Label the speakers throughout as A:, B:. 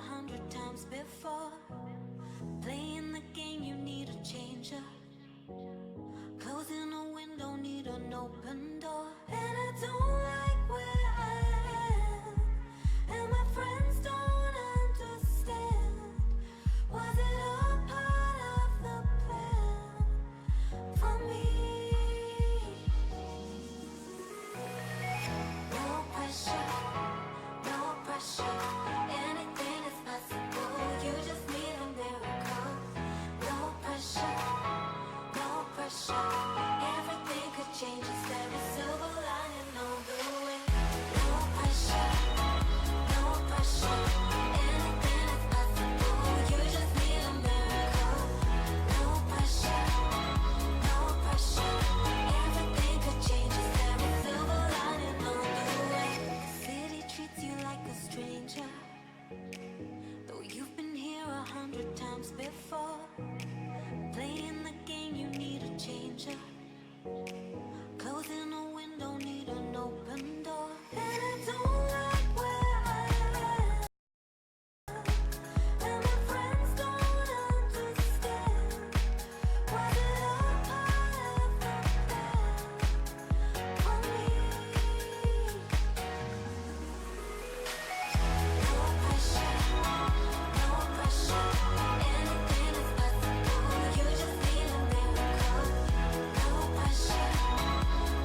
A: 100 times before. Playing the game, you need a changer. Closing a window, need an open door. And I don't like where I am, and my friends don't understand. Was it all part of the plan for me? No pressure, no pressure. Anything is possible, you just need a miracle. No pressure, no pressure. Everything could change, it's every silver lining on the way. No pressure, no pressure. Anything is possible, you just need a miracle. No pressure, no pressure. Everything could change, it's every silver lining on the way. The city treats you like a stranger, though you've been here 100 times before. Playing the game, you need a changer. Closing a window, need an open door. And I don't like where I am, and my friends don't understand. Was it all part of the plan for me? No pressure, no pressure. Anything is possible, you just need a miracle. No pressure,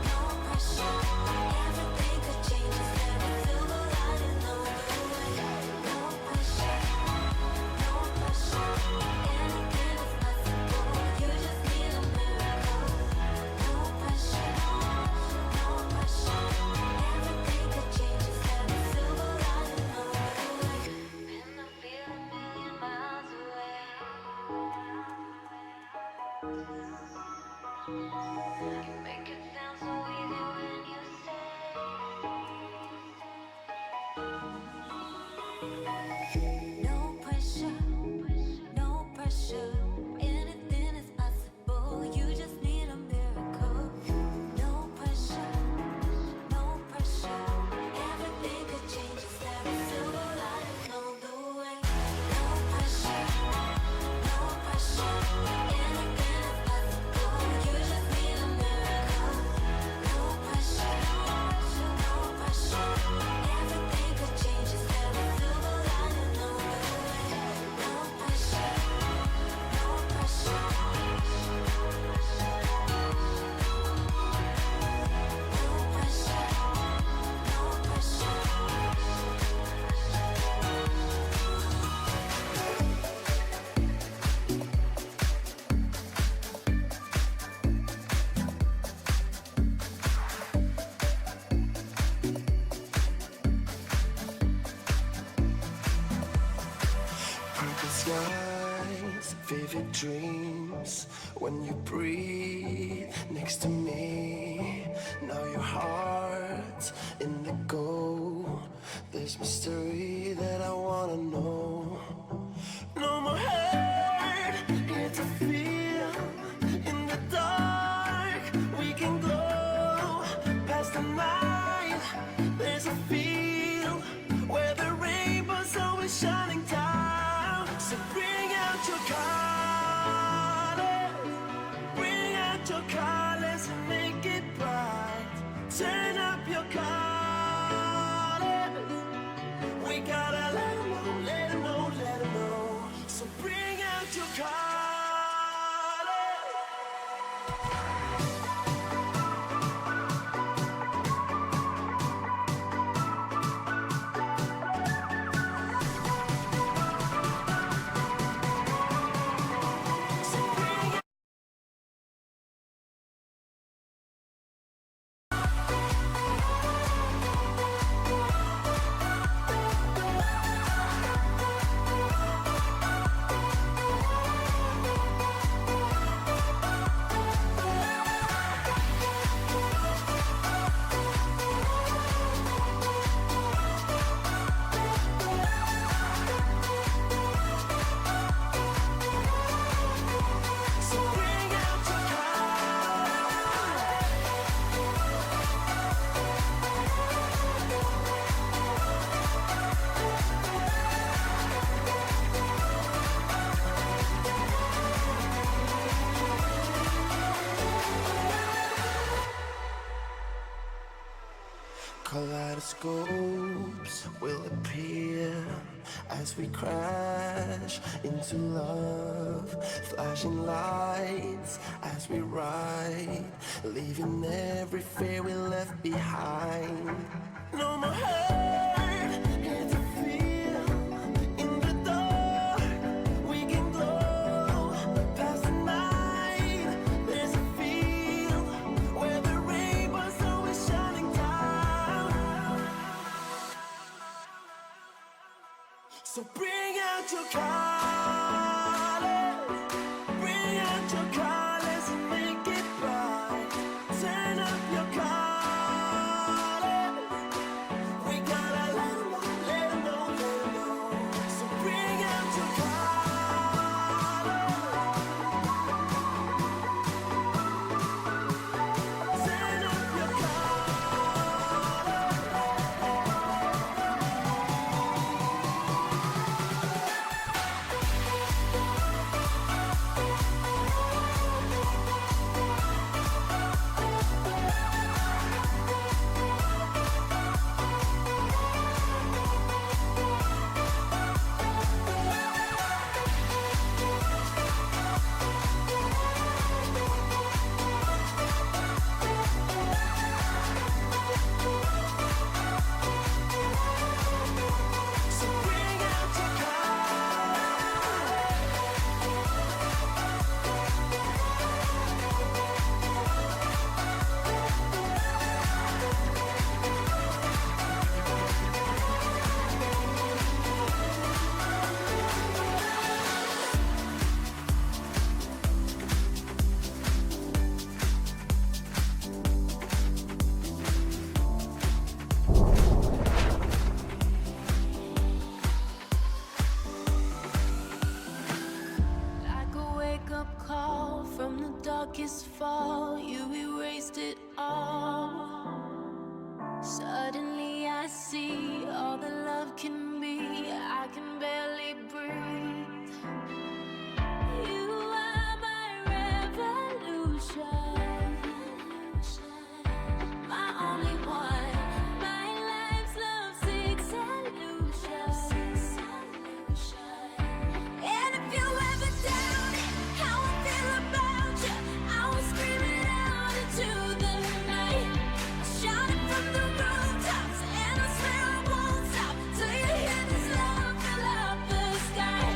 A: no pressure. Everything could change, it's every silver lining on the way. No pressure, no pressure. Anything is possible, you just need a miracle. No pressure, no pressure. Everything could change, it's every silver lining on the way. And I feel a million miles away. You make it sound so easy when you say. No pressure, no pressure. Anything is possible, you just need a miracle. No pressure, no pressure. Everything could change, it's every silver lining on the way. No pressure, no pressure. Anything is possible, you just need a miracle. No pressure, no pressure. Everything could change, it's every silver lining on the way. No pressure, no pressure. No pressure, no pressure.
B: Purple skies, vivid dreams. When you breathe next to me, now your heart's in the go. There's mystery that I wanna know. No more hurt, here to feel. In the dark, we can glow. Past the night, there's a feel where the rainbow's always shining down. So bring out your colors, bring out your colors and make it bright. Turn up your colors. We gotta let 'em know, let 'em know, let 'em know. So bring out your colors. Kaleidoscopes will appear as we crash into love. Flashing lights as we ride, leaving every fear we left behind. No more hurt, here to feel. In the dark, we can glow. Past the night, there's a field where the rainbow's always shining down. So bring out your colors, bring out your colors and make it bright. Turn up your colors. We gotta let 'em know, let 'em know, let 'em know. So bring out your colors, turn up your so bring out your
A: Like a wake-up call from the darkest fall, you erased it all. Suddenly I see all that love can be. I can barely breathe. You are my revolution, my only one, my life's lovesick solution. And if you ever doubt how I feel about you, I will scream it out into the night. I'll shout it from the rooftops, and I swear I won't stop till you hear this love fill up the sky.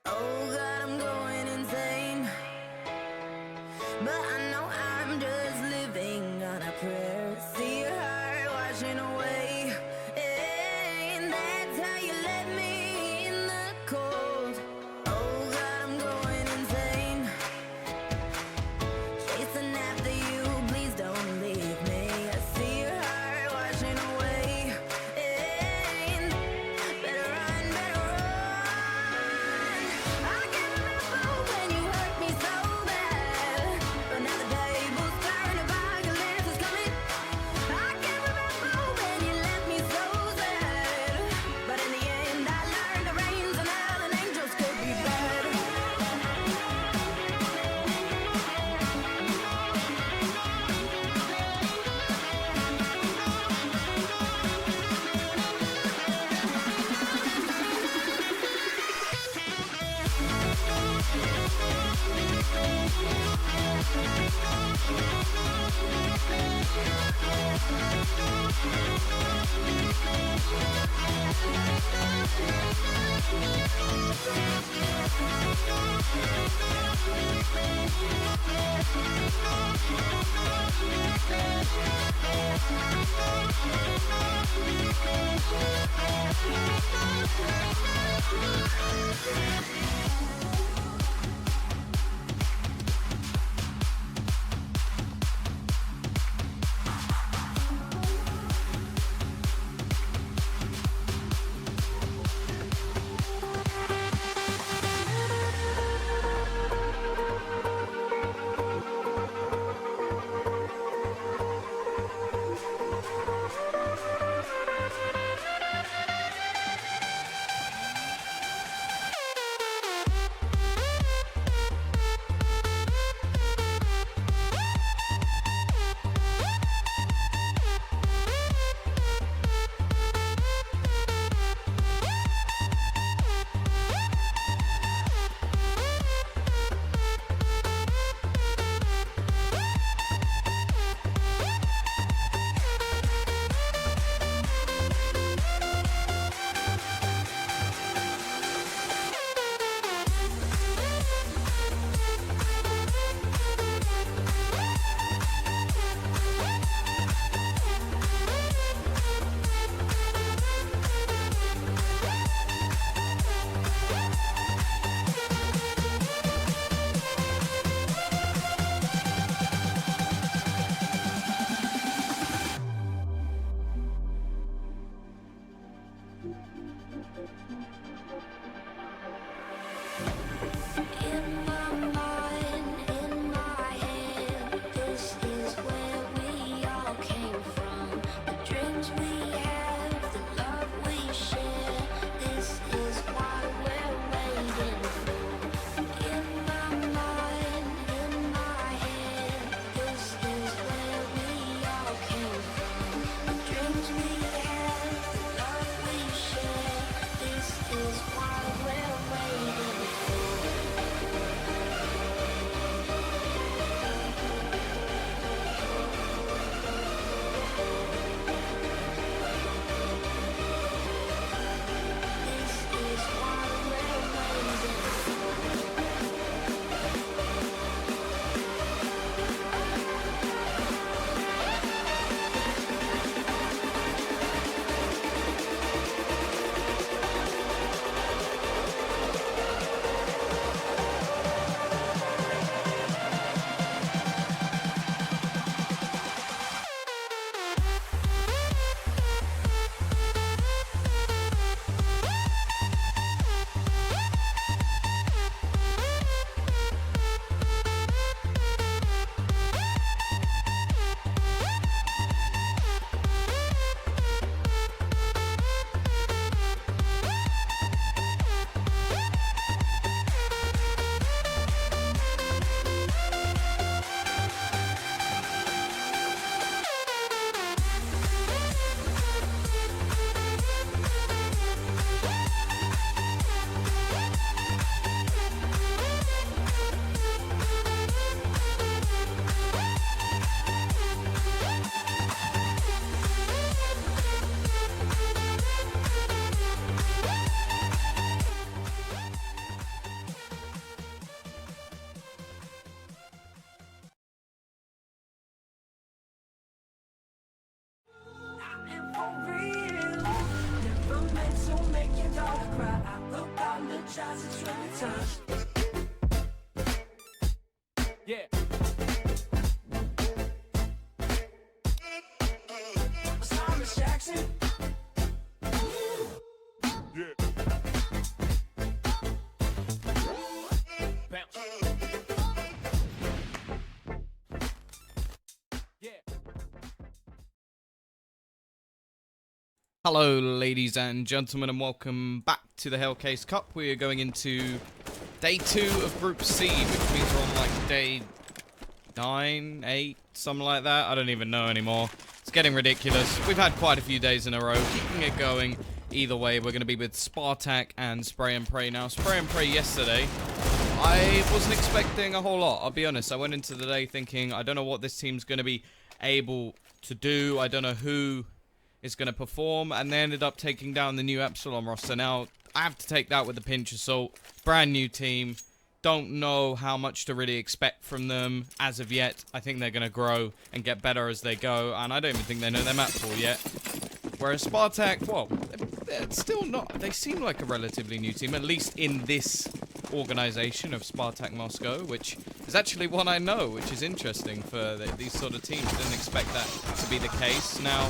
A: Oh God, I'm going insane, but I know I'm just living on a prayer. See your heart washing away, and that's how you let me in the cold. Oh God, I'm going insane, chasing after you, please don't leave me. I see your heart washing away, and better run, better run. I can remember when you hurt me so bad, but now the tables turn, apocalypse is coming. I can remember when you left me so sad, but in the end I learned the rains and hell and angels could be bad.
C: Yeah. Hello, ladies and gentlemen, and welcome back to the Hellcase Cup. We are going into day 2 of Group C, which means we're on like day 9, 8, something like that. I don't even know anymore. It's getting ridiculous. We've had quite a few days in a row, keeping it going. Either way, we're going to be with Spartak and Spray and Pray. Now, Spray and Pray yesterday, I wasn't expecting a whole lot. I'll be honest, I went into the day thinking, I don't know what this team's going to be able to do. I don't know who is going to perform, and they ended up taking down the new Epsilon roster. Now, I have to take that with a pinch of salt. Brand new team. Don't know how much to really expect from them as of yet. I think they're going to grow and get better as they go, and I don't even think they know their map pool yet. Whereas Spartak, well, they're still not. They seem like a relatively new team, at least in this organization of Spartak Moscow, which is actually one I know, which is interesting for these sort of teams. Didn't expect that to be the case. Now,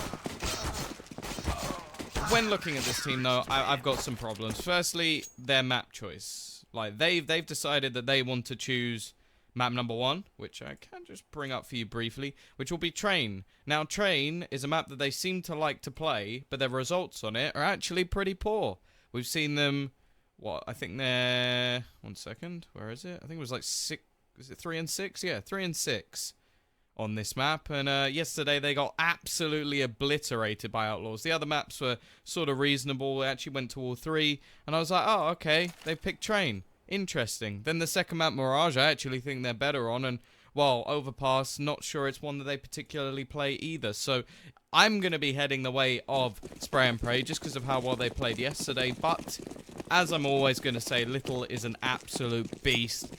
C: when looking at this team, though, I've got some problems. Firstly, their map choice. Like, they've decided that they want to choose map number 1, which I can just bring up for you briefly, which will be Train. Now, Train is a map that they seem to like to play, but their results on it are actually pretty poor. We've seen them, what, I think they're, 1 second, where is it? I think it was like 6, is it 3 and 6? Yeah, 3 and 6. On this map, and yesterday they got absolutely obliterated by Outlaws. The other maps were sort of reasonable. They actually went to all 3, and I was like, oh, okay, they picked Train. Interesting. Then the second map, Mirage, I actually think they're better on, and, well, Overpass, not sure it's one that they particularly play either. So I'm going to be heading the way of Spray and Pray just because of how well they played yesterday, but as I'm always going to say, Little is an absolute beast.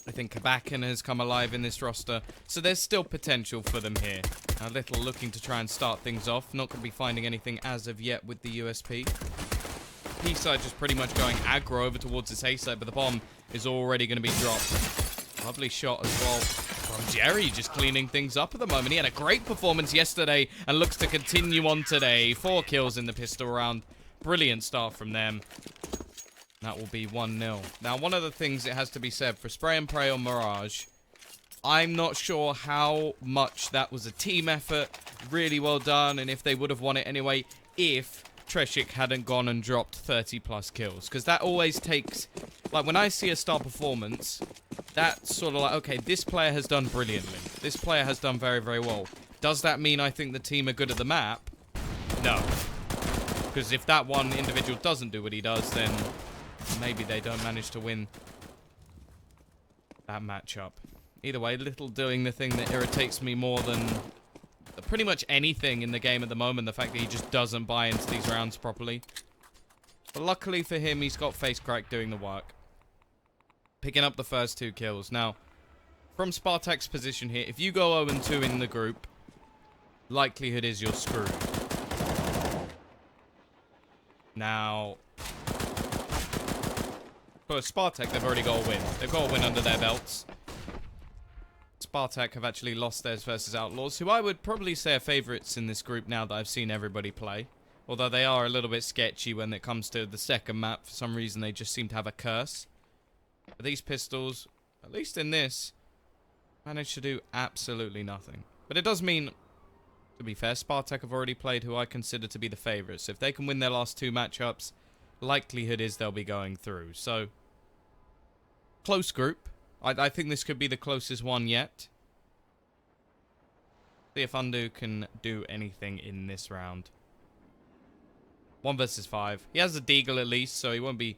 C: I think Kabakin has come alive in this roster, so there's still potential for them here. Now, Little looking to try and start things off. Not going to be finding anything as of yet with the USP. P-side just pretty much going aggro over towards his A-side, but the bomb is already going to be dropped. Lovely shot as well from Jerry, just cleaning things up at the moment. He had a great performance yesterday and looks to continue on today. 4 kills in the pistol round. Brilliant start from them. That will be 1-0. Now, one of the things it has to be said for Spray and Pray on Mirage, I'm not sure how much that was a team effort, really well done, and if they would have won it anyway, if Treshik hadn't gone and dropped 30 plus kills. Because that always takes, like when I see a star performance, that's sort of like, okay, this player has done brilliantly. This player has done very, very well. Does that mean I think the team are good at the map? No. Because if that one individual doesn't do what he does, then maybe they don't manage to win that matchup. Either way, Little doing the thing that irritates me more than pretty much anything in the game at the moment. The fact that he just doesn't buy into these rounds properly. But luckily for him, he's got Face Crack doing the work. Picking up the first 2 kills. Now, from Spartak's position here, if you go 0-2 in the group, likelihood is you're screwed. Now, for Spartak, they've already got a win. They've got a win under their belts. Spartak have actually lost theirs versus Outlaws, who I would probably say are favourites in this group now that I've seen everybody play. Although they are a little bit sketchy when it comes to the second map. For some reason, they just seem to have a curse. But these pistols, at least in this, managed to do absolutely nothing. But it does mean, to be fair, Spartak have already played who I consider to be the favourites. So if they can win their last 2 matchups, likelihood is they'll be going through. So, close group. I think this could be the closest one yet. See if Undu can do anything in this round. 1 versus 5. He has a deagle at least, so he won't be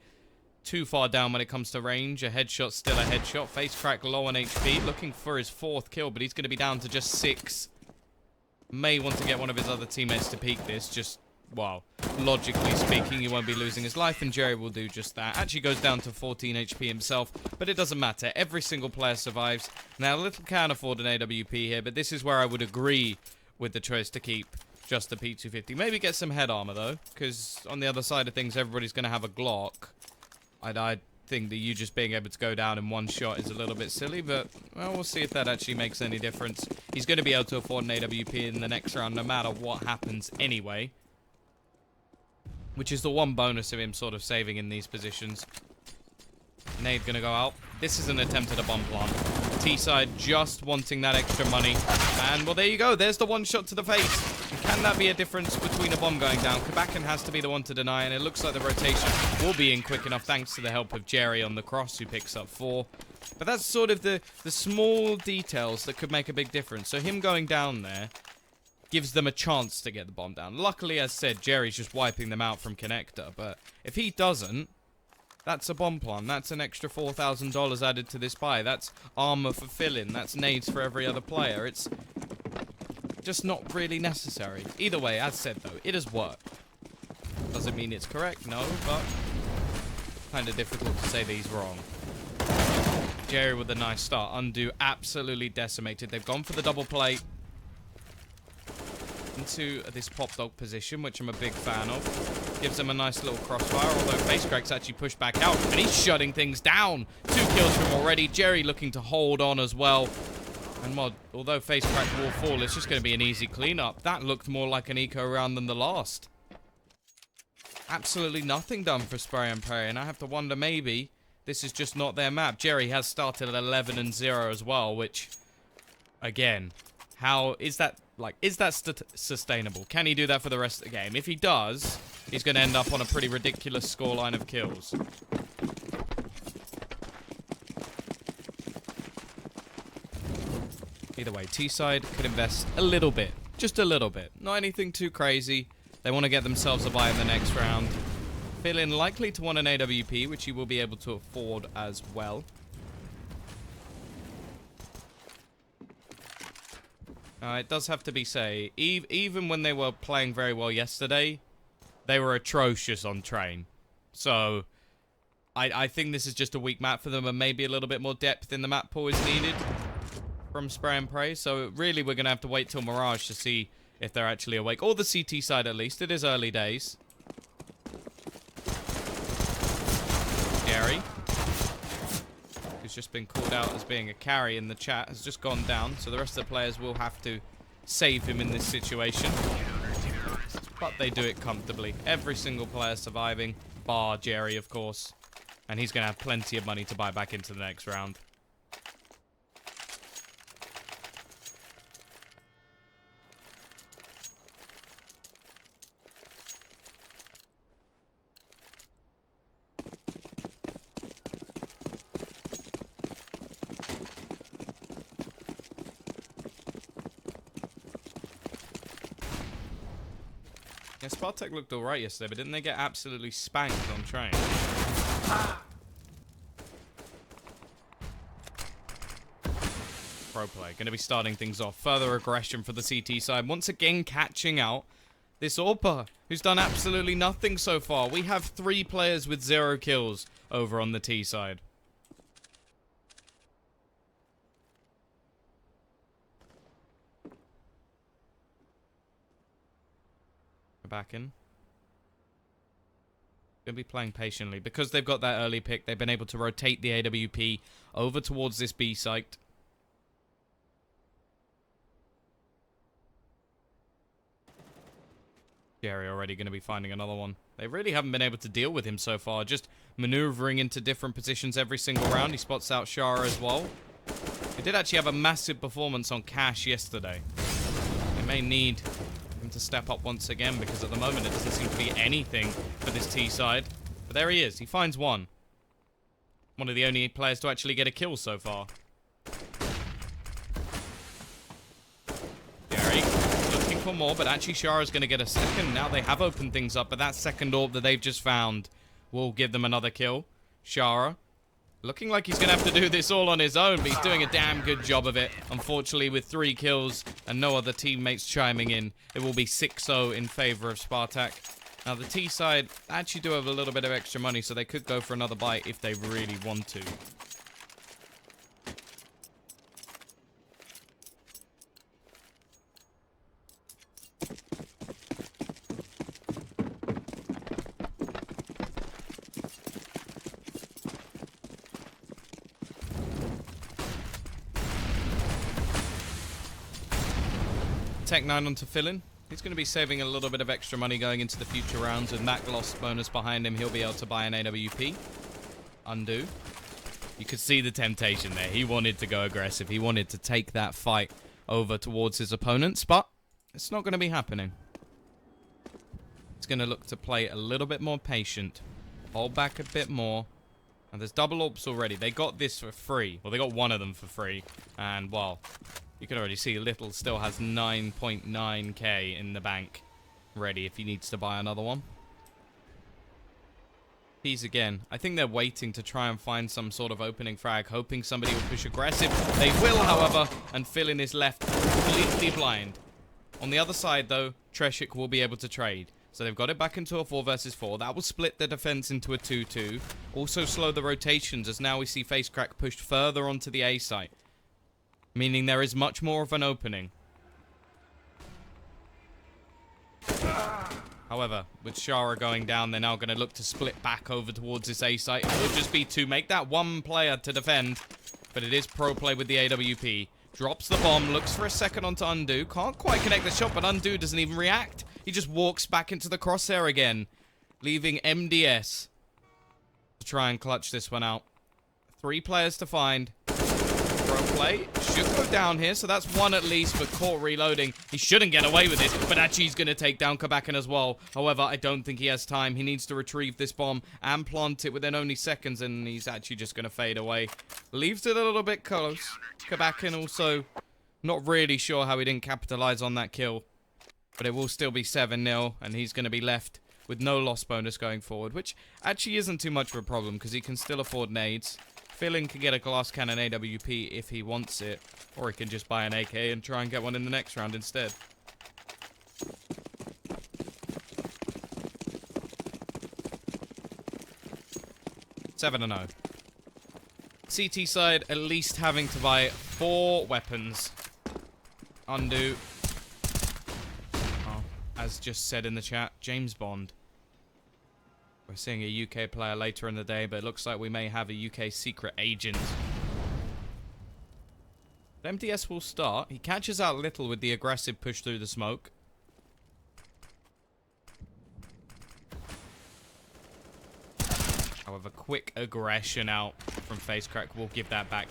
C: too far down when it comes to range. A headshot, still a headshot. Face crack, low on HP. Looking for his 4th kill, but he's going to be down to just 6. May want to get one of his other teammates to peek this. Just, well, logically speaking, he won't be losing his life, and Jerry will do just that. Actually goes down to 14 HP himself, but it doesn't matter. Every single player survives. Now, Little can afford an AWP here, but this is where I would agree with the choice to keep just the P250. Maybe get some head armor, though, because on the other side of things, everybody's going to have a Glock. I think that you just being able to go down in one shot is a little bit silly, but, well, we'll see if that actually makes any difference. He's going to be able to afford an AWP in the next round no matter what happens anyway. Which is the one bonus of him sort of saving in these positions. Nade going to go out. This is an attempt at a bomb plant. T-side just wanting that extra money. And, well, there you go. There's the one shot to the face. Can that be a difference between a bomb going down? Kabakan has to be the one to deny, and it looks like the rotation will be in quick enough thanks to the help of Jerry on the cross, who picks up 4. But that's sort of the small details that could make a big difference. So him going down there gives them a chance to get the bomb down. Luckily, as said, Jerry's just wiping them out from connector. But if he doesn't, that's a bomb plant. That's an extra $4,000 added to this buy. That's armor for fill-in. That's nades for every other player. It's just not really necessary. Either way, as said though, it has worked. Doesn't mean it's correct, no, but kind of difficult to say that he's wrong. Jerry with a nice start. Undo absolutely decimated. They've gone for the double play into this pop dog position, which I'm a big fan of. Gives them a nice little crossfire, although FaceCrack's actually pushed back out, and he's shutting things down. 2 kills from already. Jerry looking to hold on as well. And although FaceCrack will fall, it's just going to be an easy cleanup. That looked more like an eco round than the last. Absolutely nothing done for Spray and Pray, and I have to wonder maybe this is just not their map. Jerry has started at 11-0 as well, which, again, how is that, sustainable? Can he do that for the rest of the game? If he does, he's going to end up on a pretty ridiculous scoreline of kills. Either way, T-side could invest a little bit. Just a little bit. Not anything too crazy. They want to get themselves a buy in the next round. Fill-in likely to want an AWP, which he will be able to afford as well. It does have to be said, even when they were playing very well yesterday, they were atrocious on train. So, I think this is just a weak map for them, and maybe a little bit more depth in the map pool is needed from Spray and Pray. So really we're going to have to wait till Mirage to see if they're actually awake. Or the CT side at least. It is early days. Jerry, who's just been called out as being a carry in the chat, has just gone down. So the rest of the players will have to save him in this situation. But they do it comfortably. Every single player surviving, bar Jerry of course. And he's going to have plenty of money to buy back into the next round. Yeah, Spartak looked alright yesterday, but didn't they get absolutely spanked on train? Pro play, going to be starting things off. Further aggression for the CT side. Once again catching out this Orpa, who's done absolutely nothing so far. We have 3 players with 0 kills over on the T side. Back in. Gonna be playing patiently. Because they've got that early pick, they've been able to rotate the AWP over towards this B site. Jerry already going to be finding another one. They really haven't been able to deal with him so far. Just maneuvering into different positions every single round. He spots out Shara as well. He did actually have a massive performance on Cash yesterday. They may need him to step up once again, because at the moment it doesn't seem to be anything for this T side. But there he is. He finds one. One of the only players to actually get a kill so far. Jerry looking for more, but actually Shara's going to get a second. Now they have opened things up, but that second orb that they've just found will give them another kill. Shara looking like he's going to have to do this all on his own, but he's doing a damn good job of it. Unfortunately, with 3 kills and no other teammates chiming in, it will be 6-0 in favor of Spartak. Now, the T side actually do have a little bit of extra money, so they could go for another bite if they really want to. Tech 9 onto Fillin. He's going to be saving a little bit of extra money going into the future rounds. With that loss bonus behind him, he'll be able to buy an AWP. Undo. You could see the temptation there. He wanted to go aggressive. He wanted to take that fight over towards his opponents, but it's not going to be happening. He's going to look to play a little bit more patient. Hold back a bit more. And there's double AWPs already. They got this for free. Well, they got one of them for free. And, well, you can already see Little still has 9.9k in the bank ready if he needs to buy another one. Peas again. I think they're waiting to try and find some sort of opening frag, hoping somebody will push aggressive. They will, however, and Fillin is left completely blind. On the other side, though, Treshik will be able to trade. So they've got it back into a 4 versus 4. That will split the defense into a 2-2. Also slow the rotations, as now we see Facecrack pushed further onto the A site. Meaning there is much more of an opening. However, with Shara going down, they're now going to look to split back over towards this A site. It will just be to make that one player to defend. But it is pro play with the AWP. Drops the bomb, looks for a second onto Undo. Can't quite connect the shot, but Undo doesn't even react. He just walks back into the crosshair again, leaving MDS to try and clutch this one out. 3 players to find. Pro play should go down here, so that's one at least, but caught reloading. He shouldn't get away with it, but actually he's going to take down Kabakan as well. However, I don't think he has time. He needs to retrieve this bomb and plant it within only seconds, and he's actually just going to fade away. Leaves it a little bit close. Kabakan also not really sure how he didn't capitalize on that kill. But it will still be 7-0, and he's going to be left with no loss bonus going forward, which actually isn't too much of a problem, because he can still afford nades. Fillin can get a glass cannon AWP if he wants it, or he can just buy an AK and try and get one in the next round instead. Seven 0. CT side at least having to buy 4 weapons. Undo. As just said in the chat, James Bond. We're seeing a UK player later in the day, but it looks like we may have a UK secret agent. But MDS will start. He catches out Little with the aggressive push through the smoke. However, quick aggression out from Facecrack will give that back.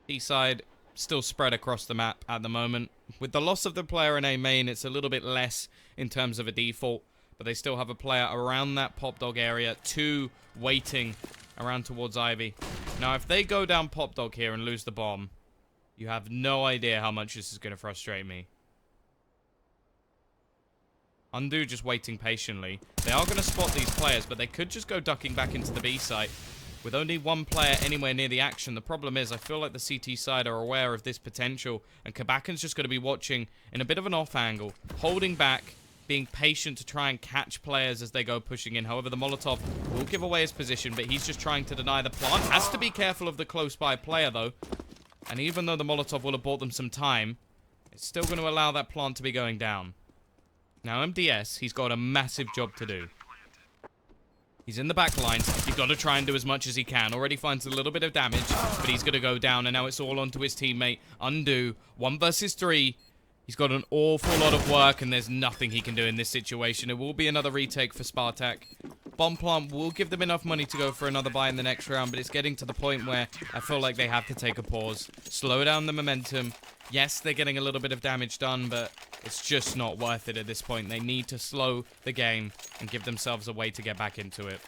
C: B-side still spread across the map at the moment. With the loss of the player in A main, it's a little bit less in terms of a default, but they still have a player around that Pop Dog area, 2 waiting around towards Ivy. Now, if they go down Pop Dog here and lose the bomb, you have no idea how much this is going to frustrate me. Undo just waiting patiently. They are going to spot these players, but they could just go ducking back into the B site. With only one player anywhere near the action, the problem is I feel like the CT side are aware of this potential, and Kabakan's just going to be watching in a bit of an off angle, holding back, being patient to try and catch players as they go pushing in. However, the Molotov will give away his position, but he's just trying to deny the plant. Has to be careful of the close by player, though. And even though the Molotov will have bought them some time, it's still going to allow that plant to be going down. Now, MDS, he's got a massive job to do. He's in the back lines. He's got to try and do as much as he can. Already finds a little bit of damage, but he's going to go down, and now it's all onto his teammate. Undo. 1 versus 3. He's got an awful lot of work, and there's nothing he can do in this situation. It will be another retake for Spartak. Bomb plant will give them enough money to go for another buy in the next round, but it's getting to the point where I feel like they have to take a pause. Slow down the momentum. Yes, they're getting a little bit of damage done, but it's just not worth it at this point. They need to slow the game and give themselves a way to get back into it.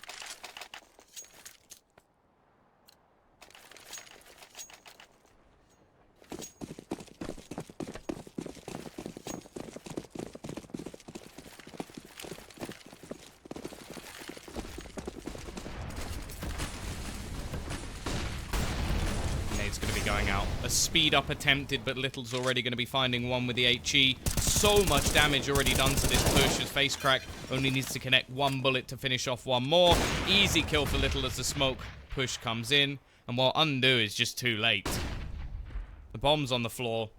C: Nade's going to be going out. A speed up attempted, but Little's already going to be finding one with the HE. So much damage already done to this push as Facecrack only needs to connect 1 bullet to finish off 1 more. Easy kill for Little as the smoke push comes in. And while Undo is just too late. The bomb's on the floor.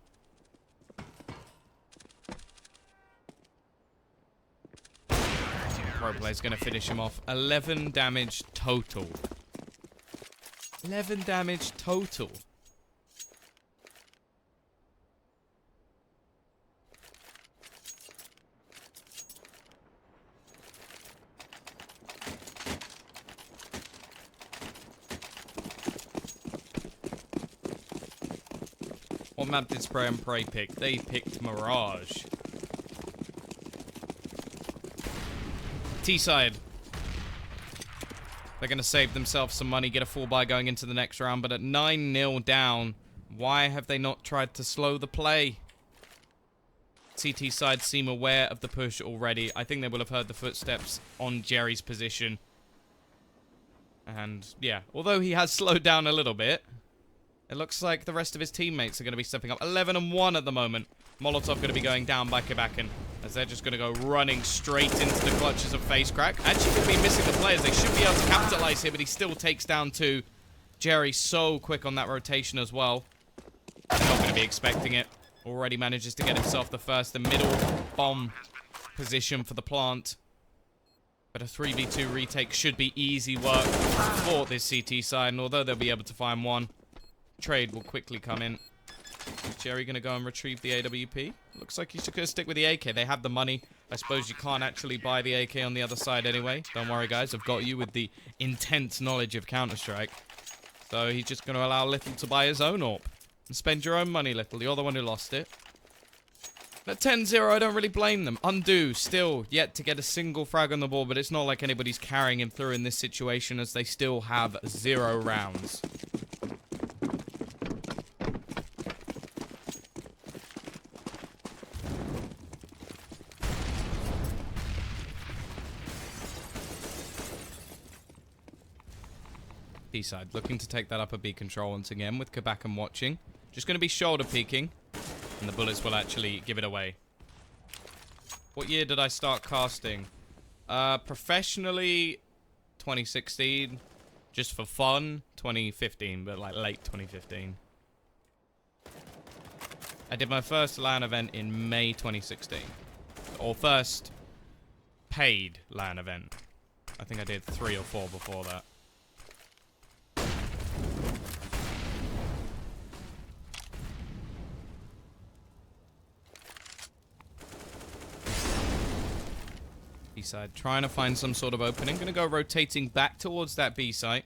C: Pro play's going to finish him off. 11 damage total. 11 damage total. What map did Spray and Pray pick? They picked Mirage. T-side. They're going to save themselves some money, get a full buy going into the next round. But at 9-0 down, why have they not tried to slow the play? CT side seem aware of the push already. I think they will have heard the footsteps on Jerry's position. And, yeah, although he has slowed down a little bit, it looks like the rest of his teammates are going to be stepping up. 11-1 at the moment. Molotov going to be going down by Kabakin, as they're just going to go running straight into the clutches of Face Crack. Actually going to be missing the players. They should be able to capitalize here, but he still takes down two. Jerry so quick on that rotation as well. They're not going to be expecting it. Already manages to get himself the first and middle bomb position for the plant. But a 3v2 retake should be easy work for this CT side, and although they'll be able to find one, trade will quickly come in. Jerry gonna go and retrieve the AWP. Looks like he's just gonna stick with the AK. They have the money. I suppose you can't actually buy the AK on the other side anyway. Don't worry, guys. I've got you with the intense knowledge of Counter-Strike. So he's just gonna allow Little to buy his own AWP. And spend your own money, Little. You're the one who lost it. At 10-0, I don't really blame them. Undo, still yet to get a single frag on the board, but it's not like anybody's carrying him through in this situation, as they still have 0 rounds. B-side, looking to take that upper B control once again with Kabakan watching. Just going to be shoulder peeking, and the bullets will actually give it away. What year did I start casting? Professionally, 2016. Just for fun, 2015, but like late 2015. I did my first LAN event in May 2016. Or first paid LAN event. I think I did 3 or 4 before that. B-side, trying to find some sort of opening. Gonna go rotating back towards that B site.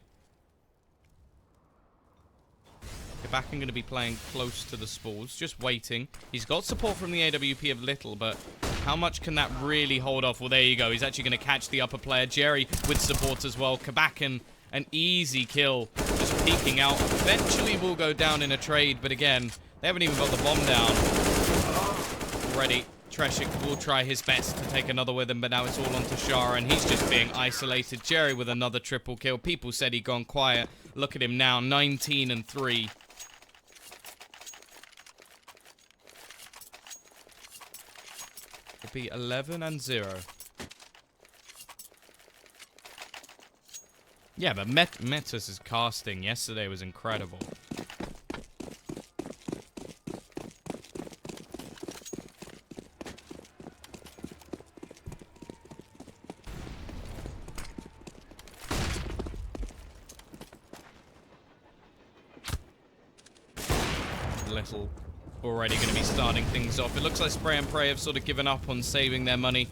C: Kabakan gonna be playing close to the spools, just waiting. He's got support from the AWP of Little, but how much can that really hold off? Well, there you go. He's actually gonna catch the upper player. Jerry with support as well. Kabakan, an easy kill, just peeking out. Eventually will go down in a trade, but again, they haven't even got the bomb down. Already. Treshik will try his best to take another with him, but now it's all onto Shara, and he's just being isolated. Jerry with another triple kill. People said he'd gone quiet. Look at him now, 19-3. It'll be 11-0. Yeah, but Metis' casting yesterday was incredible. Little already going to be starting things off. It looks like Spray and Pray have sort of given up on saving their money.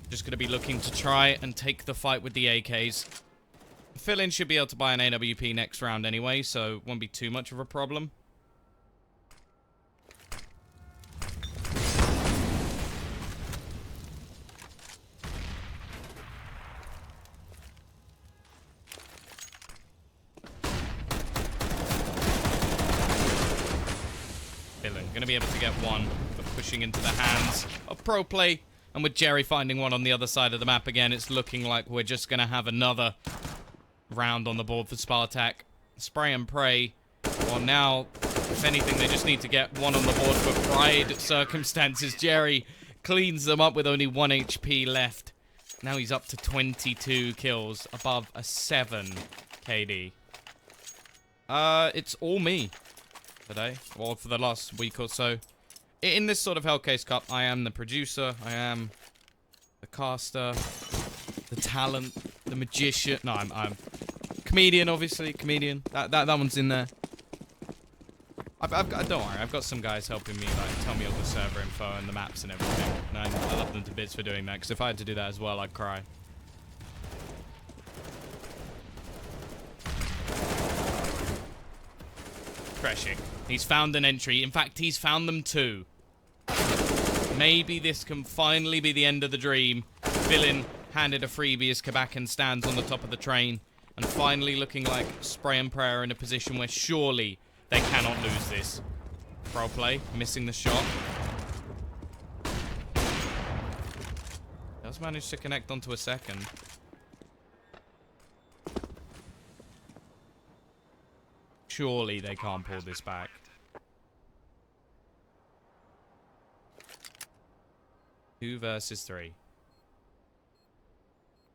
C: Just going to be looking to try and take the fight with the AKs. Fill-in should be able to buy an AWP next round anyway, so it won't be too much of a problem. Going to be able to get one, but pushing into the hands of Pro Play. And with Jerry finding one on the other side of the map again, it's looking like we're just going to have another round on the board for Spartak. Spray and Pray. Well, now, if anything, they just need to get one on the board for pride circumstances. Jerry cleans them up with only 1 HP left. Now he's up to 22 kills, above a 7 KD. It's all me today, or for the last week or so. In this sort of Hellcase Cup, I am the producer, I am the caster, the talent, the magician. No, I'm Comedian, obviously. Comedian. That one's in there. Don't worry, I've got some guys helping me, like, tell me all the server info and the maps and everything. And I love them to bits for doing that, because if I had to do that as well, I'd cry. Crashing. He's found an entry. In fact, he's found them too. Maybe this can finally be the end of the dream. Villain handed a freebie as Kabakan stands on the top of the train. And finally looking like Spray and Prayer in a position where surely they cannot lose this. Pro play, missing the shot. Does manage to connect onto a second. Surely they can't pull this back. Two versus three.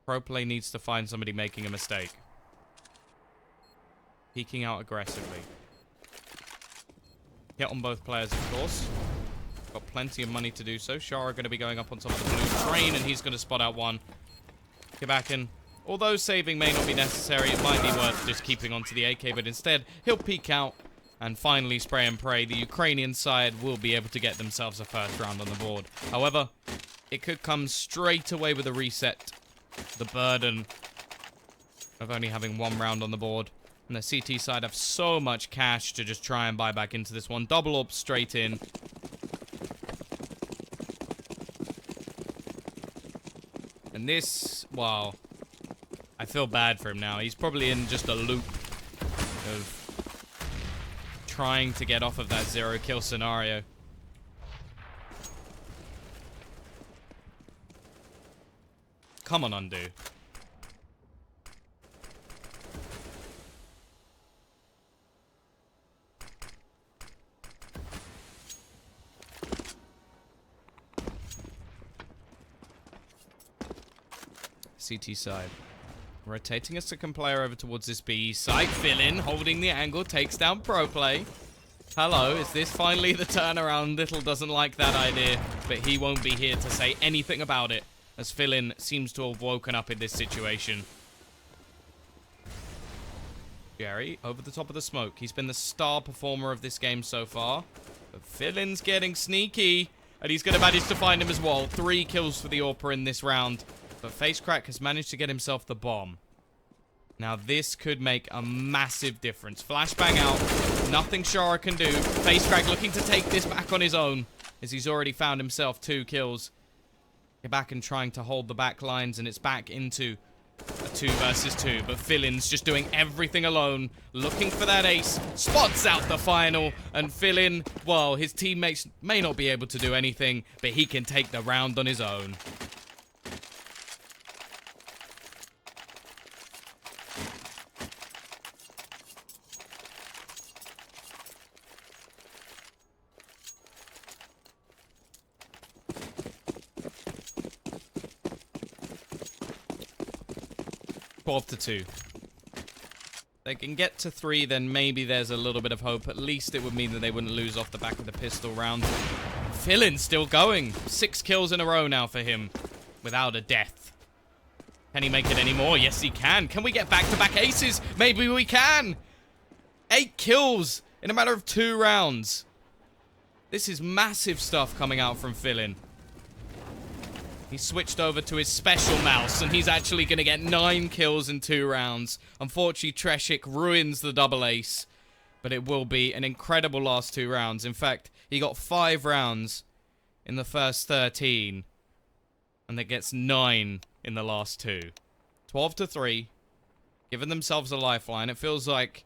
C: Pro play needs to find somebody making a mistake. Peeking out aggressively. Hit on both players, of course. Got plenty of money to do so. Shara going to be going up on top of the blue train, and he's going to spot out one. Kabakan, although saving may not be necessary, it might be worth just keeping onto the AK, but instead, he'll peek out and finally Spray and Pray. The Ukrainian side will be able to get themselves a first round on the board. However, it could come straight away with a reset. The burden of only having one round on the board. And the CT side have so much cash to just try and buy back into this one. Double up straight in. And this, wow. I feel bad for him now. He's probably in just a loop of trying to get off of that 0-kill scenario. Come on, undo. CT side. Rotating a second player over towards this B side. Fill-in, holding the angle, takes down Pro Play. Hello, is this finally the turnaround? Little doesn't like that idea, but he won't be here to say anything about it, as Fill-in seems to have woken up in this situation. Jerry, over the top of the smoke. He's been the star performer of this game so far. But Fill-in's getting sneaky, and he's going to manage to find him as well. 3 kills for the Orpa in this round. But Facecrack has managed to get himself the bomb. Now this could make a massive difference. Flashbang out. Nothing Shara can do. Facecrack looking to take this back on his own, as he's already found himself 2 kills. Get back and trying to hold the back lines, and it's back into a 2 versus 2. But Fill-in's just doing everything alone. Looking for that ace. Spots out the final. And Fill-in, well, his teammates may not be able to do anything, but he can take the round on his own. To 2. They can get to 3, then maybe there's a little bit of hope. At least it would mean that they wouldn't lose off the back of the pistol round. Fill-in still going. 6 kills in a row now for him, without a death. Can he make it anymore? Yes, he can. Can we get back-to-back aces? Maybe we can. 8 kills in a matter of 2 rounds. This is massive stuff coming out from Fill-in. He switched over to his special mouse, and he's actually going to get 9 kills in 2 rounds. Unfortunately, Treshik ruins the double ace, but it will be an incredible last 2 rounds. In fact, he got 5 rounds in the first 13, and that gets 9 in the last 2. 12-3, giving themselves a lifeline. It feels like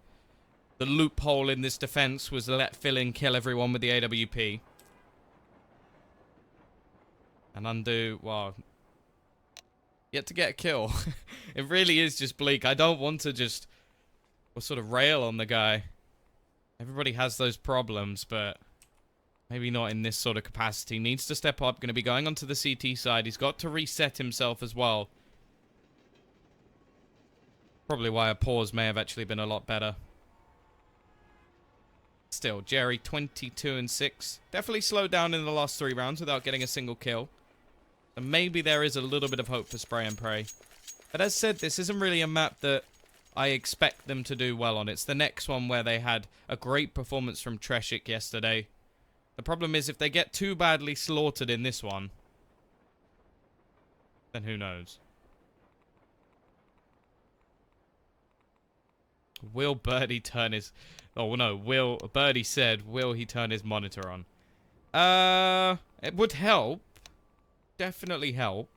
C: the loophole in this defense was to let Fill-in kill everyone with the AWP. And undo, well, yet to get a kill. It really is just bleak. I don't want to just sort of rail on the guy. Everybody has those problems, but maybe not in this sort of capacity. Needs to step up. Going to be going onto the CT side. He's got to reset himself as well. Probably why a pause may have actually been a lot better. Still, Jerry 22-6. Definitely slowed down in the last 3 rounds without getting a single kill. And maybe there is a little bit of hope for Spray and Pray. But as said, this isn't really a map that I expect them to do well on. It's the next one where they had a great performance from Treshik yesterday. The problem is if they get too badly slaughtered in this one, then who knows? Will Birdie turn his... Oh, no. Birdie said, will he turn his monitor on? It would help. Definitely help.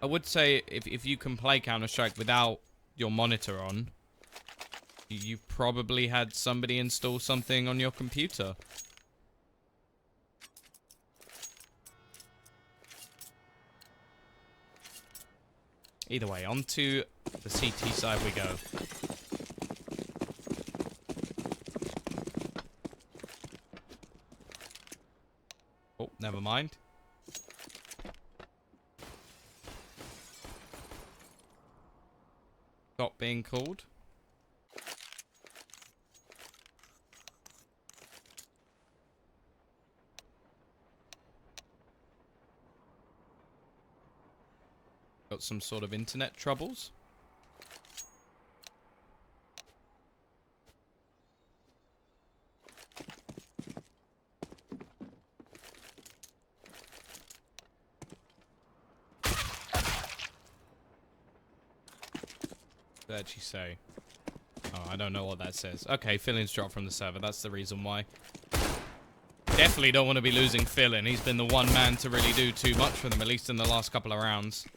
C: I would say if you can play Counter-Strike without your monitor on, you probably had somebody install something on your computer. Either way, onto the CT side we go. Oh, never mind. Stop being called. Got some sort of internet troubles. What did she say? Oh, I don't know what that says. Okay, Fillin's dropped from the server. That's the reason why. Definitely don't want to be losing Fillin. He's been the one man to really do too much for them, at least in the last couple of rounds.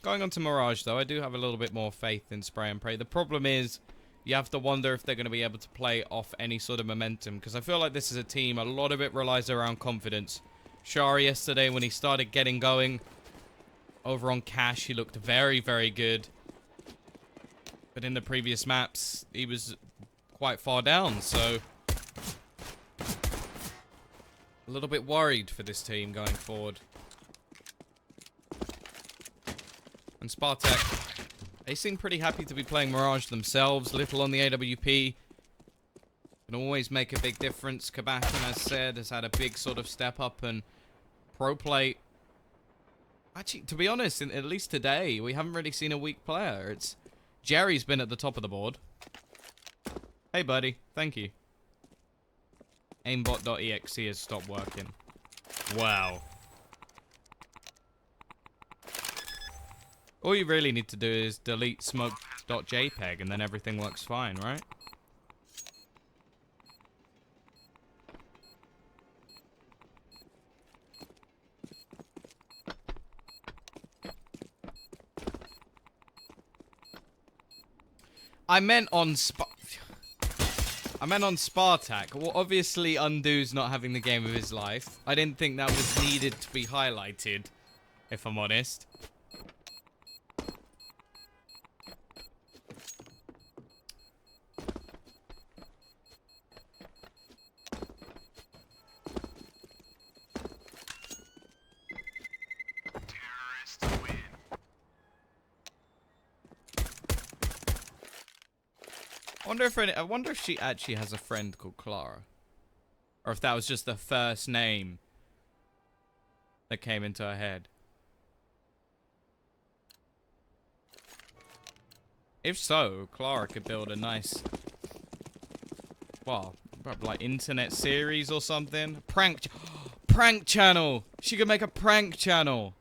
C: Going on to Mirage, though, I do have a little bit more faith in Spray and Pray. The problem is, you have to wonder if they're going to be able to play off any sort of momentum. Because I feel like this is a team, a lot of it relies around confidence. Shari yesterday, when he started getting going over on Cash, he looked very, very good. But in the previous maps, he was quite far down, so... a little bit worried for this team going forward. And Spartak, they seem pretty happy to be playing Mirage themselves. Little on the AWP. Can always make a big difference. Kabashan, as said, has had a big sort of step up. And Pro Play... actually, to be honest, at least today, we haven't really seen a weak player. It's Jerry's been at the top of the board. Hey, buddy. Thank you. Aimbot.exe has stopped working. Wow. All you really need to do is delete smoke.jpg and then everything works fine, right? I meant on Spartak. Well, obviously Undo's not having the game of his life. I didn't think that was needed to be highlighted, if I'm honest. I wonder if she actually has a friend called Clara. Or if that was just the first name that came into her head. If so, Clara could build a nice... well, like internet series or something. Prank channel! She could make a prank channel!